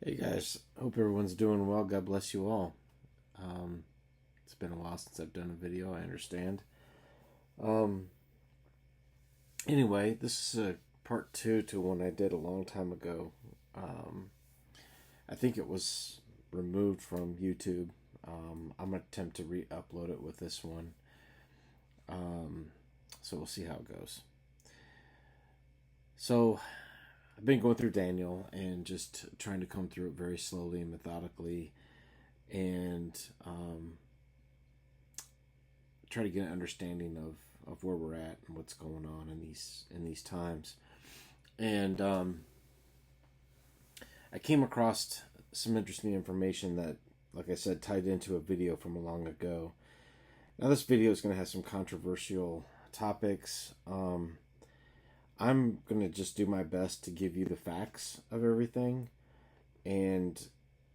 Hey guys, hope everyone's doing well. God bless you all. It's been a while since I've done a video, I understand. Um, anyway, this is a part two to one I did a long time ago. Um, I think it was removed from YouTube. I'm going to attempt to re upload it with this one. Um, so we'll see how it goes. So I've been going through Daniel and just trying to come through it very slowly and methodically and try to get an understanding of where we're at and what's going on in these times. And I came across some interesting information that, like I said, tied into a video from a long ago. Now this video is going to have some controversial topics. I'm going to just do my best to give you the facts of everything and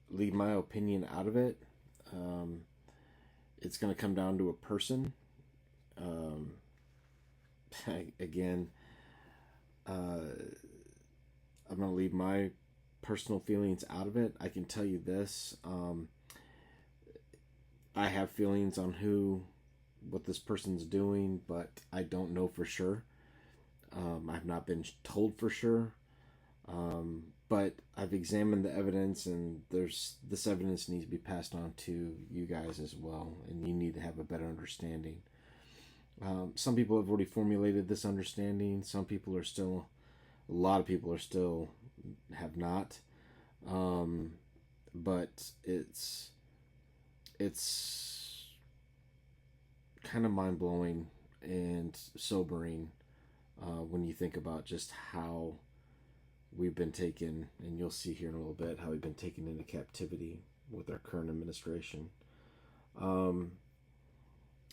leave my opinion out of it. Um, it's going to come down to a person. Um, again, I'm going to leave my personal feelings out of it. I can tell you this. I have feelings on what this person's doing, but I don't know for sure. I've not been told for sure. But I've examined the evidence, and this evidence needs to be passed on to you guys as well, and you need to have a better understanding. Some people have already formulated this understanding. A lot of people are still have not. Um, but it's kind of mind blowing and sobering when you think about just how we've been taken, and you'll see here in a little bit how we've been taken into captivity with our current administration. Um,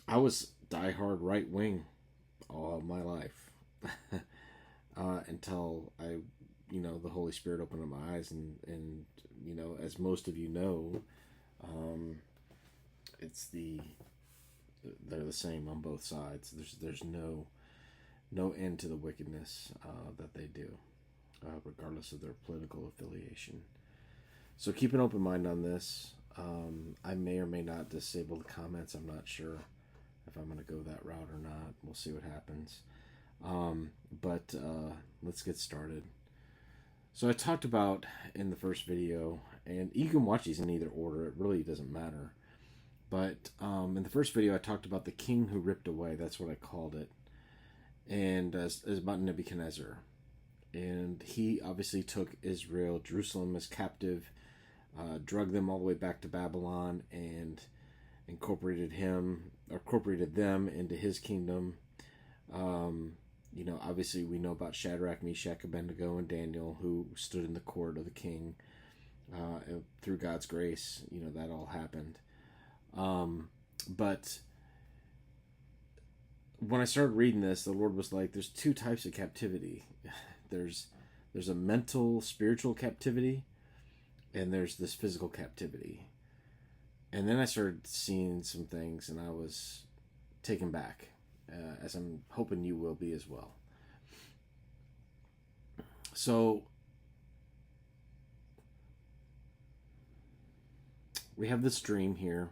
I was diehard right wing all my life until the Holy Spirit opened up my eyes, and as most of you know, um, it's they're the same on both sides. There's no end to the wickedness that they do, regardless of their political affiliation. So keep an open mind on this. I may or may not disable the comments. I'm not sure if I'm going to go that route or not. We'll see what happens. But let's get started. So I talked about in the first video, and you can watch these in either order. It really doesn't matter. But in the first video, I talked about the king who ripped away. That's what I called it. And as about Nebuchadnezzar. And he obviously took Israel, Jerusalem, as captive, drug them all the way back to Babylon, and incorporated them into his kingdom. Obviously we know about Shadrach, Meshach, Abednego, and Daniel, who stood in the court of the king. And through God's grace, that all happened. But when I started reading this, the Lord was like, there's two types of captivity. There's a mental, spiritual captivity, and there's this physical captivity. And then I started seeing some things, and I was taken back, as I'm hoping you will be as well. So we have this dream here.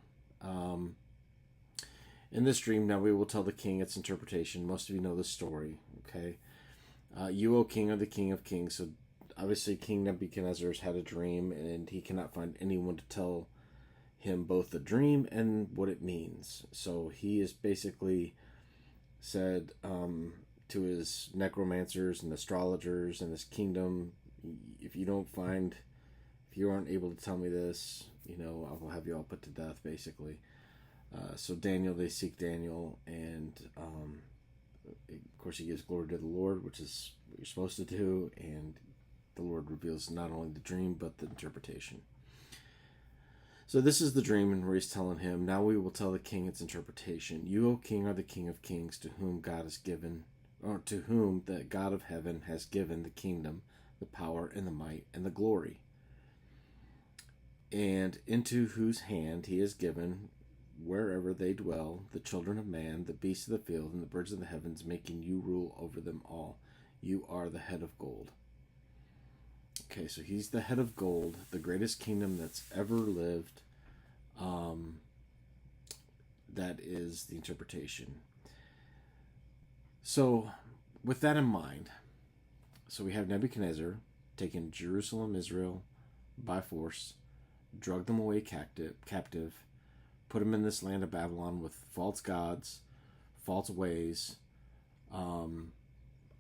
In this dream, now we will tell the king its interpretation. Most of you know the story, okay? You, O king, are the king of kings. So obviously King Nebuchadnezzar has had a dream, and he cannot find anyone to tell him both the dream and what it means. So he has basically said to his necromancers and astrologers in his kingdom, if you aren't able to tell me this, I will have you all put to death, basically. So Daniel, they seek Daniel, and of course he gives glory to the Lord, which is what you're supposed to do, and the Lord reveals not only the dream but the interpretation. So this is the dream, and where he's telling him, now we will tell the king its interpretation. You, O king, are the king of kings, to whom the God of heaven has given the kingdom, the power, and the might, and the glory, and into whose hand he has given, wherever they dwell, the children of man, the beasts of the field, and the birds of the heavens, making you rule over them all. You are the head of gold. Okay, so he's the head of gold, the greatest kingdom that's ever lived. Um, that is the interpretation. So, with that in mind, so we have Nebuchadnezzar taken Jerusalem, Israel by force, drug them away captive, put them in this land of Babylon with false gods, false ways, um,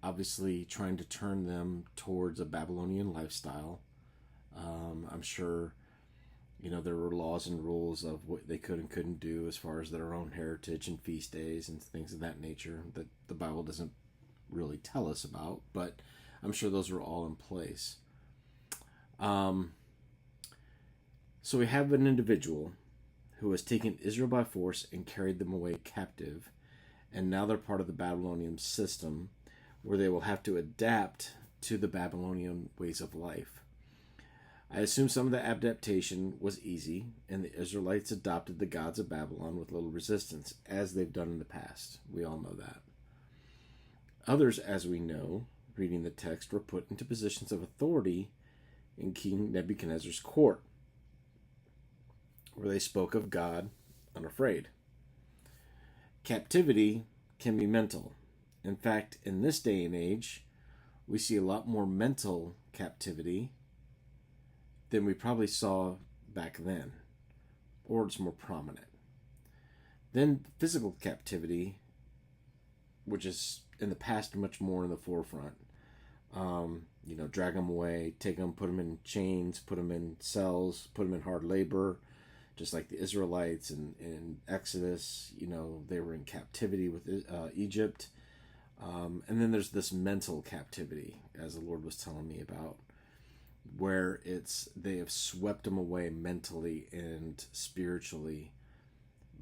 obviously trying to turn them towards a Babylonian lifestyle. I'm sure, there were laws and rules of what they could and couldn't do as far as their own heritage and feast days and things of that nature that the Bible doesn't really tell us about, but I'm sure those were all in place. So we have an individual who has taken Israel by force and carried them away captive, and now they're part of the Babylonian system where they will have to adapt to the Babylonian ways of life. I assume some of the adaptation was easy, and the Israelites adopted the gods of Babylon with little resistance, as they've done in the past. We all know that. Others, as we know, reading the text, were put into positions of authority in King Nebuchadnezzar's court, where they spoke of God unafraid. Captivity can be mental. In fact, in this day and age, we see a lot more mental captivity than we probably saw back then, or it's more prominent. Then physical captivity, which is in the past much more in the forefront. Drag them away, take them, put them in chains, put them in cells, put them in hard labor, just like the Israelites in Exodus. They were in captivity with Egypt. And then there's this mental captivity, as the Lord was telling me about, where they have swept them away mentally and spiritually,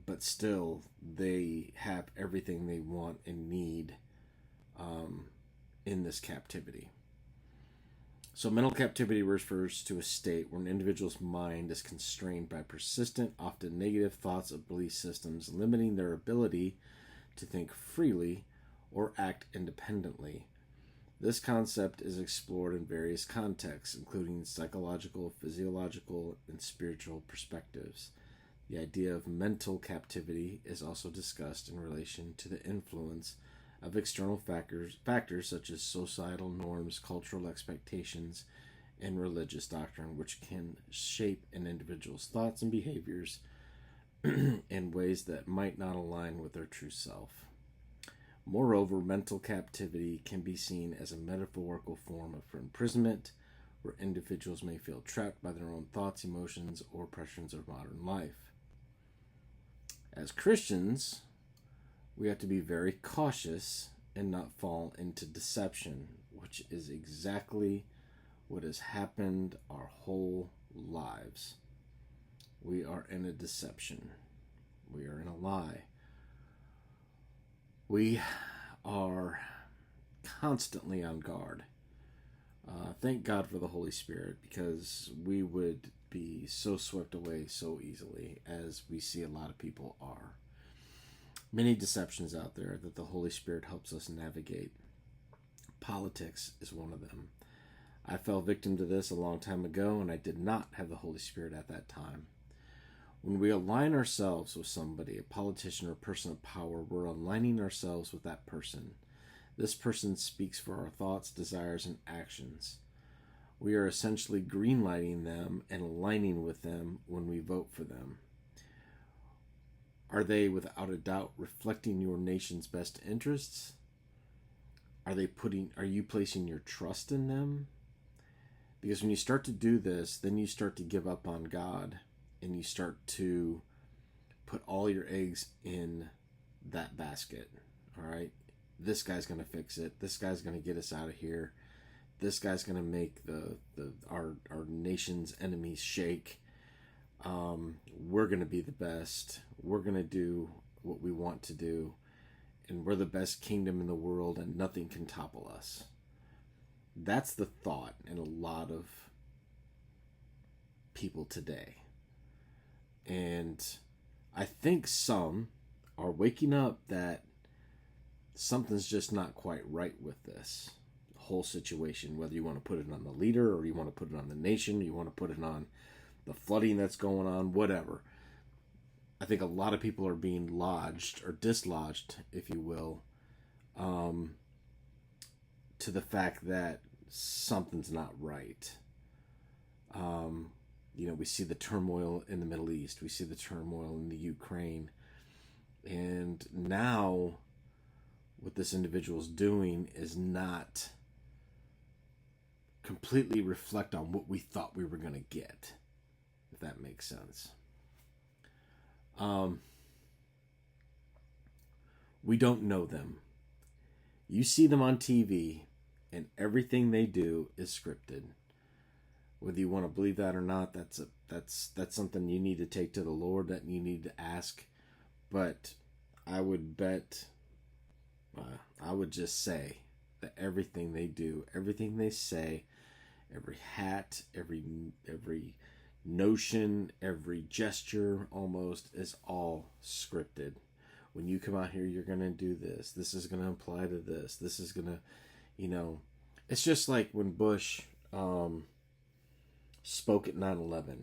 but still they have everything they want and need in this captivity. So mental captivity refers to a state where an individual's mind is constrained by persistent, often negative thoughts of belief systems, limiting their ability to think freely or act independently. This concept is explored in various contexts, including psychological, physiological, and spiritual perspectives. The idea of mental captivity is also discussed in relation to the influence of external factors such as societal norms, cultural expectations, and religious doctrine, which can shape an individual's thoughts and behaviors in ways that might not align with their true self. Moreover, mental captivity can be seen as a metaphorical form of imprisonment, where individuals may feel trapped by their own thoughts, emotions, or pressures of modern life. As Christians, we have to be very cautious and not fall into deception, which is exactly what has happened our whole lives. We are in a deception. We are in a lie. We are constantly on guard. Thank God for the Holy Spirit, because we would be so swept away so easily, as we see a lot of people are. Many deceptions out there that the Holy Spirit helps us navigate. Politics is one of them. I fell victim to this a long time ago, and I did not have the Holy Spirit at that time. When we align ourselves with somebody, a politician or a person of power, we're aligning ourselves with that person. This person speaks for our thoughts, desires, and actions. We are essentially greenlighting them and aligning with them when we vote for them. Are they, without a doubt, reflecting your nation's best interests? Are you placing your trust in them? Because when you start to do this, then you start to give up on God, and you start to put all your eggs in that basket. All right? This guy's going to fix it. This guy's going to get us out of here. This guy's going to make our nation's enemies shake. We're going to be the best. We're going to do what we want to do. And we're the best kingdom in the world, and nothing can topple us. That's the thought in a lot of people today. And I think some are waking up that something's just not quite right with this whole situation, whether you want to put it on the leader or you want to put it on the nation, you want to put it on the flooding that's going on, whatever. I think a lot of people are being lodged or dislodged, if you will, to the fact that something's not right. We see the turmoil in the Middle East. We see the turmoil in the Ukraine. And now what this individual's doing is not completely reflect on what we thought we were going to get, if that makes sense. We don't know them. You see them on TV, and everything they do is scripted. Whether you want to believe that or not, that's something you need to take to the Lord, that you need to ask. But I would bet, I would just say that everything they do, everything they say, every hat, every notion, every gesture almost is all scripted. When you come out here, you're going to do this. This is going to apply to this. This is going to, it's just like when Bush spoke at 9/11,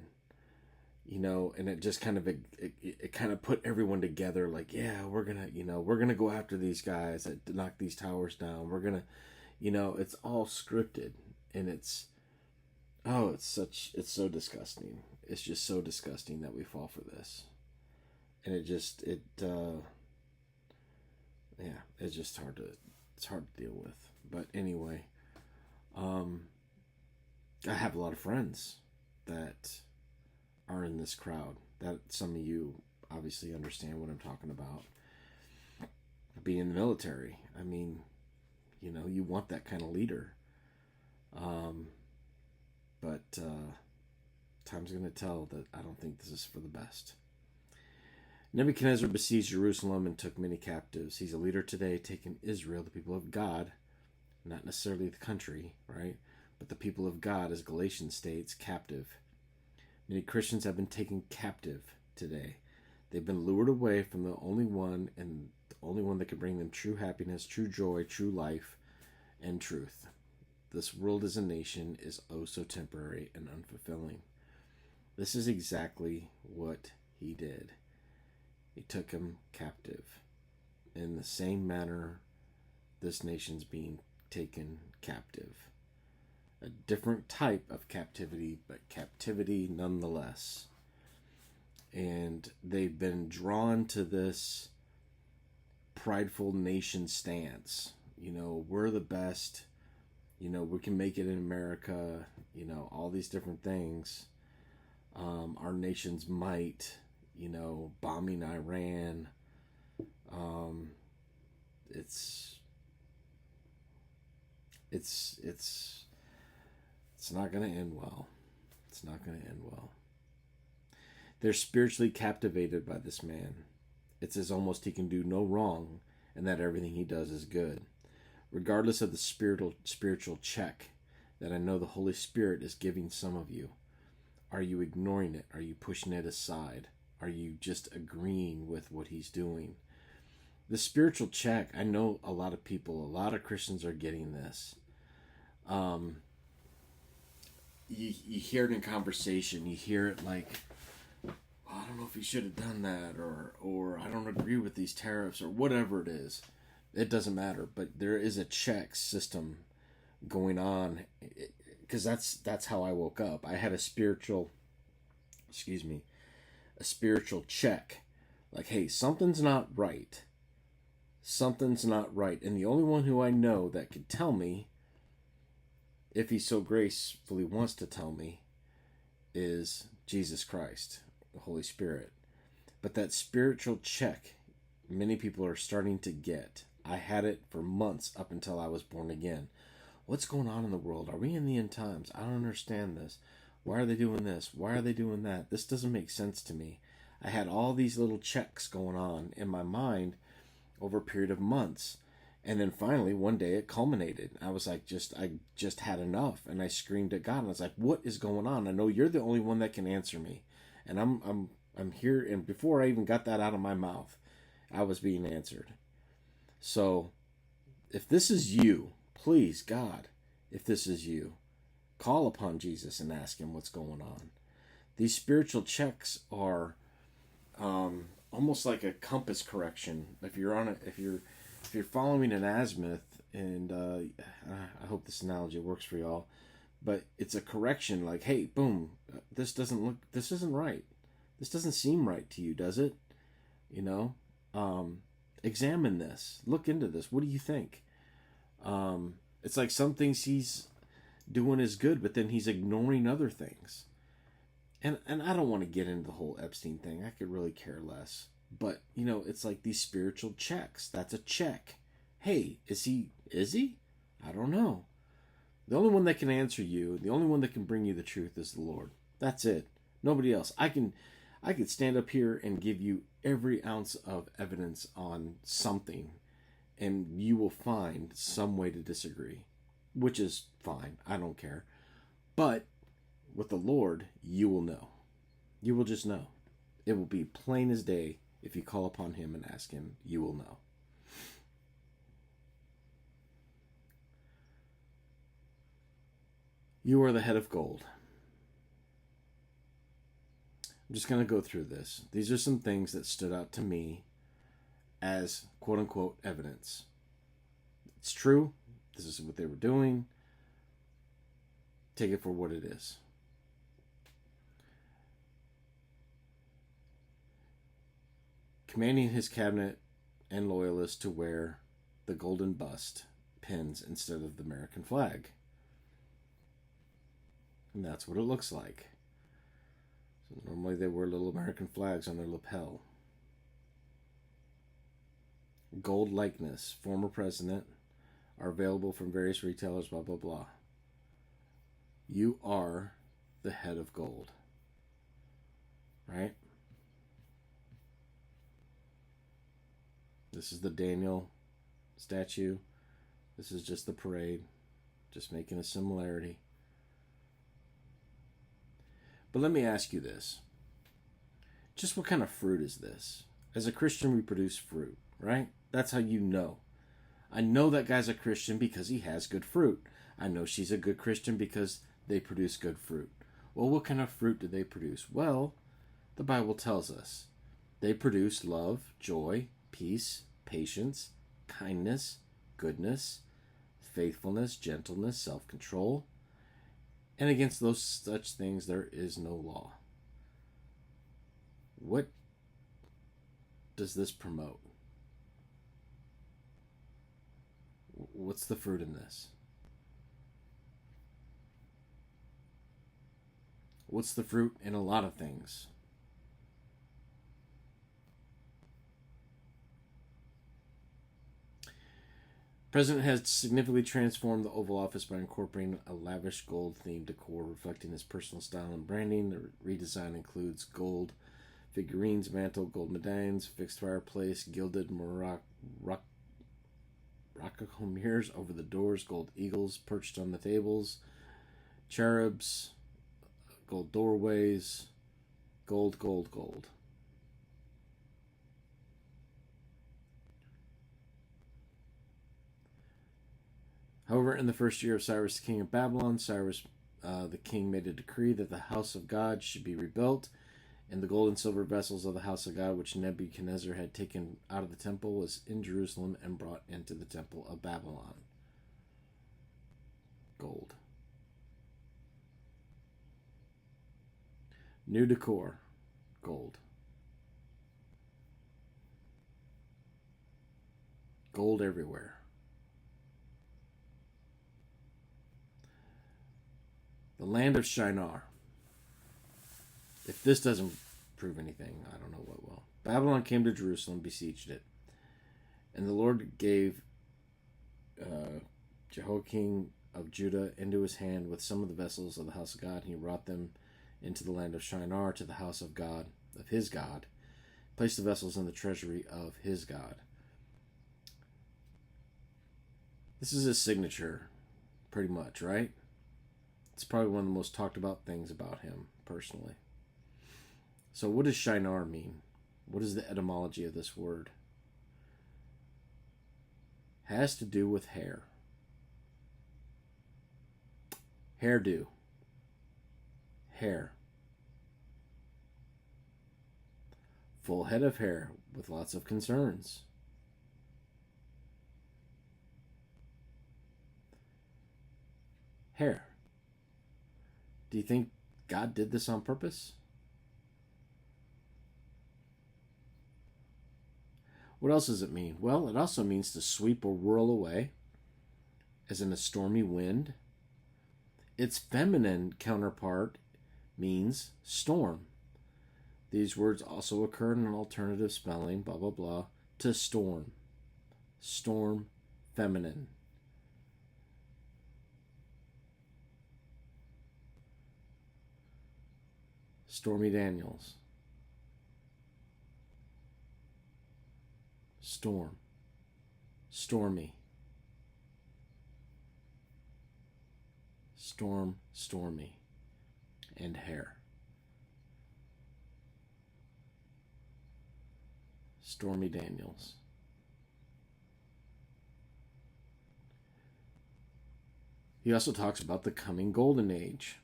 and it just kind of, it kind of put everyone together like, yeah, we're going to go after these guys that knock these towers down. We're going to, it's all scripted, and it's so disgusting. It's just so disgusting that we fall for this. And it's just hard to deal with. But anyway, I have a lot of friends that are in this crowd, that some of you obviously understand what I'm talking about. Being in the military, I mean, you want that kind of leader. But time's going to tell that I don't think this is for the best. Nebuchadnezzar besieged Jerusalem and took many captives. He's a leader today, taking Israel, the people of God, not necessarily the country, right? But the people of God, as Galatians states, captive. Many Christians have been taken captive today. They've been lured away from the only one, and the only one that can bring them true happiness, true joy, true life, and truth. This world as a nation is oh so temporary and unfulfilling. This is exactly what he did. He took him captive. In the same manner, this nation's being taken captive. A different type of captivity, but captivity nonetheless. And they've been drawn to this prideful nation stance. We're the best. We can make it in America. All these different things. Our nation's might. Bombing Iran. It's not going to end well. It's not going to end well. They're spiritually captivated by this man. It's as almost he can do no wrong, and that everything he does is good. Regardless of the spiritual check that I know the Holy Spirit is giving some of you, are you ignoring it? Are you pushing it aside? Are you just agreeing with what he's doing? The spiritual check, I know a lot of people, a lot of Christians are getting this. You hear it in conversation. You hear it like, I don't know if he should have done that, or I don't agree with these tariffs, or whatever it is. It doesn't matter, but there is a check system going on, because that's how I woke up. I had a spiritual check, like, hey, something's not right. Something's not right, and the only one who I know that could tell me, if he so gracefully wants to tell me, is Jesus Christ, the Holy Spirit. But that spiritual check, many people are starting to get. I had it for months up until I was born again. What's going on in the world? Are we in the end times? I don't understand this. Why are they doing this? Why are they doing that? This doesn't make sense to me. I had all these little checks going on in my mind over a period of months. And then finally, one day it culminated. I was like, I just had enough. And I screamed at God. And I was like, what is going on? I know you're the only one that can answer me. And I'm here. And before I even got that out of my mouth, I was being answered. So if this is you, please, God, if this is you. Call upon Jesus and ask him what's going on. These spiritual checks are almost like a compass correction. If you're following an azimuth, and I hope this analogy works for y'all, but it's a correction. Like, hey, boom, this isn't right. This doesn't seem right to you, does it? You know, examine this. Look into this. What do you think? It's like some things he's doing is good, but then he's ignoring other things. And I don't want to get into the whole Epstein thing. I could really care less. But, it's like these spiritual checks. That's a check. Hey, is he? I don't know. The only one that can answer you, the only one that can bring you the truth is the Lord. That's it. Nobody else. I could stand up here and give you every ounce of evidence on something, and you will find some way to disagree, which is fine. I don't care. But with the Lord, you will know. You will just know. It will be plain as day. If you call upon him and ask him, you will know. You are the head of gold. I'm just going to go through this. These are some things that stood out to me as quote-unquote evidence. It's true. This is what they were doing. Take it for what it is. Commanding his cabinet and loyalists to wear the golden bust pins instead of the American flag. And that's what it looks like. So normally they wear little American flags on their lapel. Gold likeness, former president, are available from various retailers, blah, blah, blah. You are the head of gold. Right? This is the Daniel statue. This is just the parade. Just making a similarity. But let me ask you this. Just what kind of fruit is this? As a Christian, we produce fruit, right? That's how you know. I know that guy's a Christian because he has good fruit. I know she's a good Christian because they produce good fruit. Well, what kind of fruit do they produce? Well, the Bible tells us. They produce love, joy, peace, patience, kindness, goodness, faithfulness, gentleness, self-control. And against those such things there is no law. What does this promote? What's the fruit in this? What's the fruit in a lot of things? The president has significantly transformed the Oval Office by incorporating a lavish gold-themed decor reflecting his personal style and branding. The redesign includes gold figurines, mantle, gold medallions, fixed fireplace, gilded Morocco mirrors over the doors, gold eagles perched on the tables, cherubs, gold doorways, gold, gold, gold. However, in the first year of Cyrus, the king of Babylon, Cyrus the king made a decree that the house of God should be rebuilt, and the gold and silver vessels of the house of God, which Nebuchadnezzar had taken out of the temple, was in Jerusalem and brought into the temple of Babylon. Gold. New decor. Gold. Gold everywhere. The land of Shinar. If this doesn't prove anything, I don't know what will. Babylon came to Jerusalem, besieged it. And the Lord gave Jehoiakim of Judah into his hand with some of the vessels of the house of God. He brought them into the land of Shinar to the house of God, of his God. Placed the vessels in the treasury of his God. This is his signature, pretty much, right? It's probably one of the most talked about things about him, personally. So what does Shinar mean? What is the etymology of this word? Has to do with hair. Hairdo. Hair. Full head of hair with lots of concerns. Hair. Do you think God did this on purpose? What else does it mean? Well, it also means to sweep or whirl away, as in a stormy wind. Its feminine counterpart means storm. These words also occur in an alternative spelling, blah, blah, blah, to storm. Storm, feminine. Stormy Daniels. Storm. Stormy. Storm, stormy. And hair. Stormy Daniels. He also talks about the coming golden age.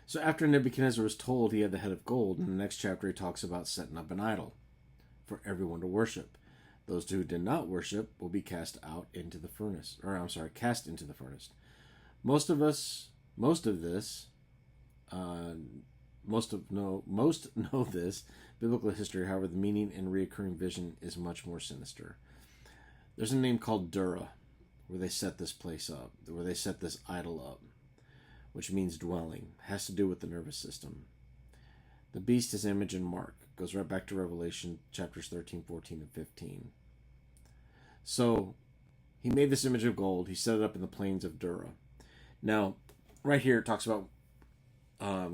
So after Nebuchadnezzar was told he had the head of gold, in the next chapter he talks about setting up an idol for everyone to worship. Those who did not worship will be cast into the furnace. Most know this biblical history. However, the meaning and reoccurring vision is much more sinister. There's a name called Dura, where they set this place up, where they set this idol up, which means dwelling. It has to do with the nervous system. The beast, his image and mark, goes right back to Revelation chapters 13, 14, and 15. So he made this image of gold. He set it up in the plains of Dura. Now, right here it talks about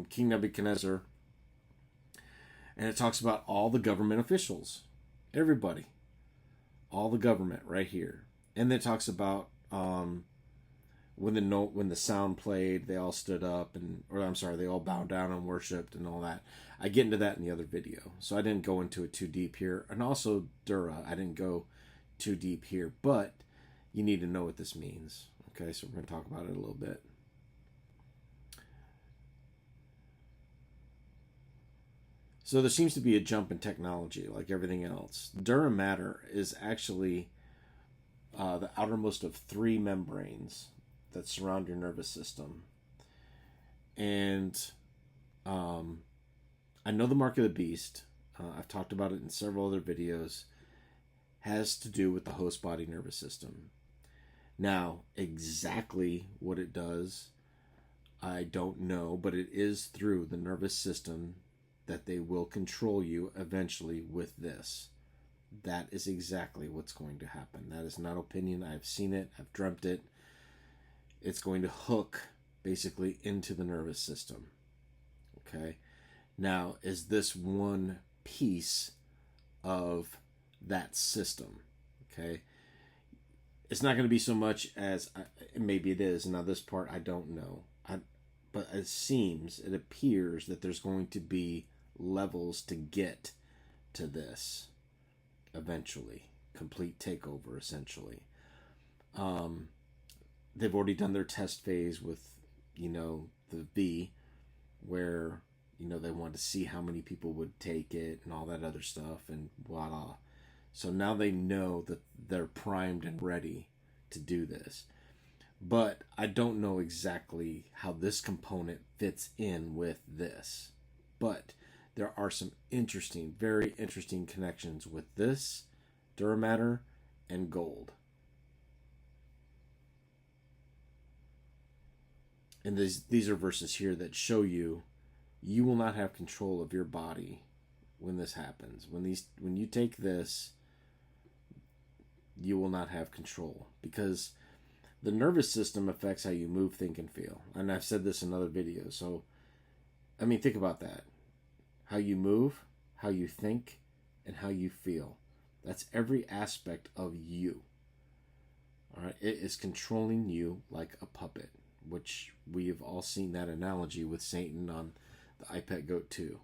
King Nebuchadnezzar, and it talks about all the government officials, everybody, all the government right here. And then it talks about when the sound played, they all stood up, they all bowed down and worshipped and all that. I get into that in the other video, so I didn't go into it too deep here. And also Dura, I didn't go too deep here, but you need to know what this means. Okay, so we're going to talk about it a little bit. So there seems to be a jump in technology, like everything else. Dura matter is actually the outermost of 3 membranes that surround your nervous system. And I know the mark of the beast. I've talked about it in several other videos. Has to do with the host body nervous system. Now, exactly what it does, I don't know, but it is through the nervous system that they will control you eventually with this. That is exactly what's going to happen. That is not opinion. I've seen it. I've dreamt it. It's going to hook basically into the nervous system. Okay. Now, is this one piece of that system? Okay. It's not going to be so much as, maybe it is. Now, this part I don't know. But it appears that there's going to be levels to get to this eventually. Complete takeover, essentially. They've already done their test phase with, the V, where, they wanted to see how many people would take it and all that other stuff, and voila. So now they know that they're primed and ready to do this. But I don't know exactly how this component fits in with this. But there are some interesting, very interesting connections with this, Dura matter, and gold. And these are verses here that show you will not have control of your body when this happens. When you take this, you will not have control, because the nervous system affects how you move, think, and feel. And I've said this in other videos. So, think about that. How you move, how you think, and how you feel. That's every aspect of you. All right? It is controlling you like a puppet, which we have all seen that analogy with Satan on the iPet Goat 2.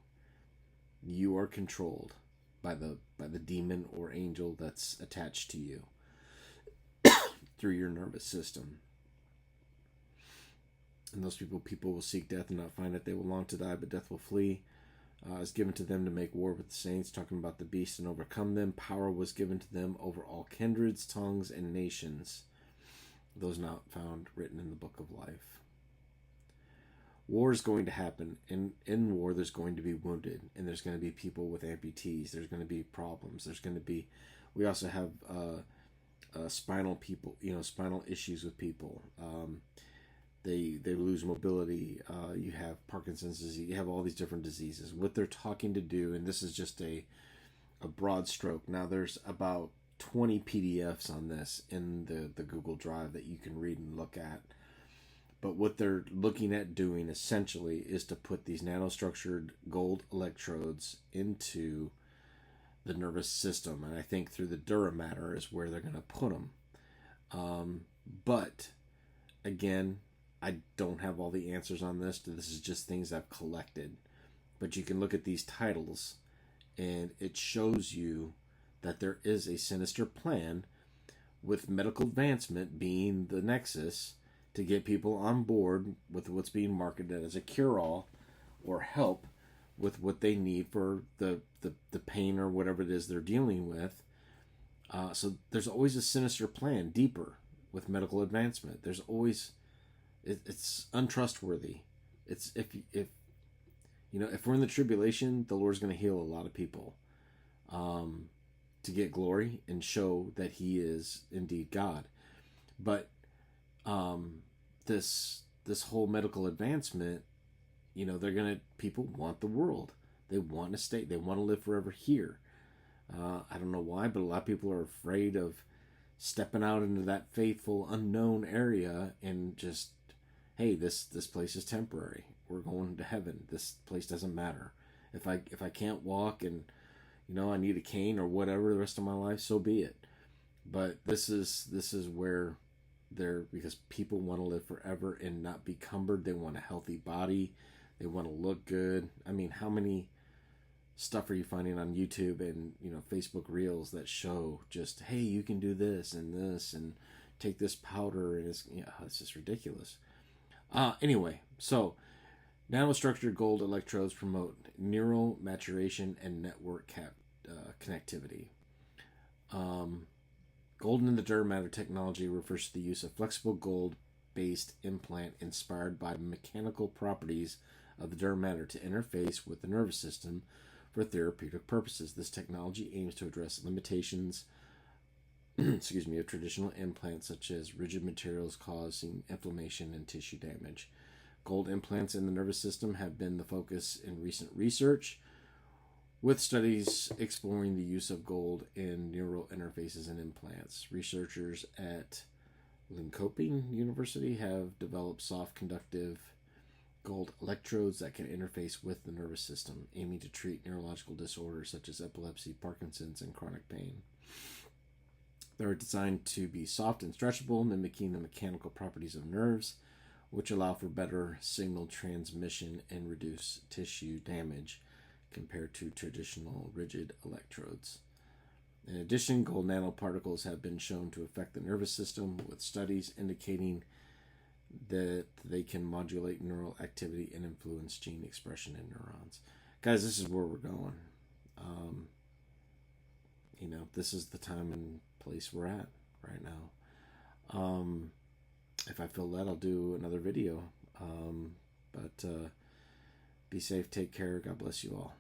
You are controlled by the demon or angel that's attached to you through your nervous system. And those people will seek death and not find it. They will long to die, but death will flee. Is given to them to make war with the saints, talking about the beast, and overcome them. Power was given to them over all kindreds, tongues, and nations. Those not found written in the book of life. War is going to happen. In war, there's going to be wounded, and there's going to be people with amputees. There's going to be problems. There's going to be. We also have spinal issues with people. They lose mobility. You have Parkinson's disease. You have all these different diseases. What they're talking to do, and this is just a broad stroke. Now, there's about 20 PDFs on this in the Google Drive that you can read and look at. But what they're looking at doing essentially is to put these nanostructured gold electrodes into the nervous system. And I think through the dura mater is where they're going to put them. But again, I don't have all the answers on this. This is just things I've collected. But you can look at these titles and it shows you that there is a sinister plan, with medical advancement being the nexus, to get people on board with what's being marketed as a cure-all or help with what they need for the pain or whatever it is they're dealing with. So there's always a sinister plan deeper with medical advancement. There's always... It's untrustworthy. It's if we're in the tribulation, the Lord's going to heal a lot of people to get glory and show that He is indeed God. But this whole medical advancement, people want the world. They want to stay. They want to live forever here. I don't know why, but a lot of people are afraid of stepping out into that faithful unknown area and just, hey, this place is temporary. We're going to heaven. This place doesn't matter. If I can't walk and I need a cane or whatever the rest of my life, so be it. But this is where because people want to live forever and not be cumbered. They want a healthy body. They want to look good. I mean, how many stuff are you finding on YouTube and Facebook Reels that show just, hey, you can do this and take this powder, and it's just ridiculous. Anyway, so nanostructured gold electrodes promote neural maturation and network connectivity. Golden in the dura mater technology refers to the use of flexible gold-based implant inspired by mechanical properties of the dura mater to interface with the nervous system for therapeutic purposes. This technology aims to address limitations of traditional implants, such as rigid materials causing inflammation and tissue damage. Gold implants in the nervous system have been the focus in recent research, with studies exploring the use of gold in neural interfaces and implants. Researchers at Linköping University have developed soft conductive gold electrodes that can interface with the nervous system, aiming to treat neurological disorders such as epilepsy, Parkinson's, and chronic pain. They're designed to be soft and stretchable, mimicking the mechanical properties of nerves, which allow for better signal transmission and reduce tissue damage compared to traditional rigid electrodes. In addition, gold nanoparticles have been shown to affect the nervous system, with studies indicating that they can modulate neural activity and influence gene expression in neurons. Guys, this is where we're going. This is the time and place we're at right now. If I feel that, I'll do another video. But be safe, take care, God bless you all.